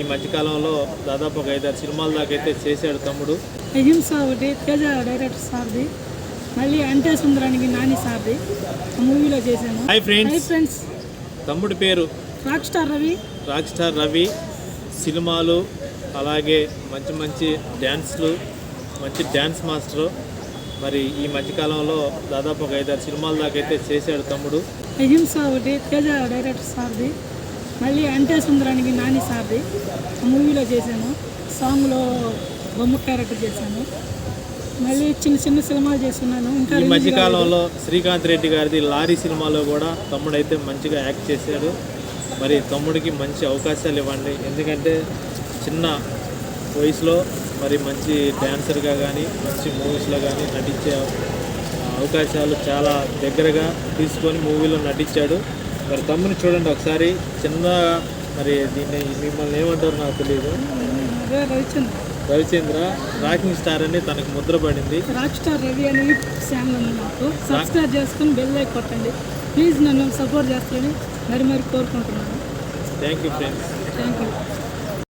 ఈ మధ్యకాలంలో దాదాపు ఒక 5-6 సినిమాల దాకా అయితే చేశాడు తమ్ముడు. అహింస ఒకటి తేజ డైరెక్టర్ సార్ది, మళ్ళీ అంటే సుందరానికి నాని సార్ది మూవీలో చేశాను. హాయ్ ఫ్రెండ్స్, తమ్ముడి పేరు రాక్ స్టార్ రవి. సినిమాలు అలాగే మంచి మంచి డ్యాన్స్లు, మంచి డ్యాన్స్ మాస్టరు. మరి ఈ మధ్యకాలంలో దాదాపు ఒక 5-6 సినిమాల దాకా అయితే చేశాడు తమ్ముడు. అహింస ఒకటి తేజ డైరెక్టర్ సార్ది, మళ్ళీ అంటే సుందరానికి నాని సార్ది మూవీలో చేశాను. సాంగ్లో బొమ్మ క్యారెక్టర్ చేశాను. మళ్ళీ చిన్న చిన్న సినిమాలు చేస్తున్నాను. ఇంకా ఈ మధ్యకాలంలో శ్రీకాంత్ రెడ్డి గారిది లారీ సినిమాలో కూడా తమ్ముడైతే మంచిగా యాక్ట్ చేశాడు. మరి తమ్ముడికి మంచి అవకాశాలు ఇవ్వండి, ఎందుకంటే చిన్న వయసులో మరి మంచి డ్యాన్సర్గా కానీ మంచి మూవీస్లో కానీ నటించే అవకాశాలు చాలా దగ్గరగా తీసుకొని మూవీలో నటించాడు. మరి తమ్ముని చూడండి ఒకసారి, చిన్న మరి దీన్ని మిమ్మల్ని ఏమంటారు నాకు తెలియదు. రవిచంద్ర రాకింగ్ స్టార్ అని తనకు ముద్ర పడింది. రాక్ స్టార్ రవి అని ఛానల్ ఉంది, నాకు సబ్స్క్రైబ్ చేసుకుని బెల్ ఐకాన్ కొట్టండి ప్లీజ్. నన్ను సపోర్ట్ చేస్తారని మరి కోరుకుంటున్నాను. Thank you friends. Thank you.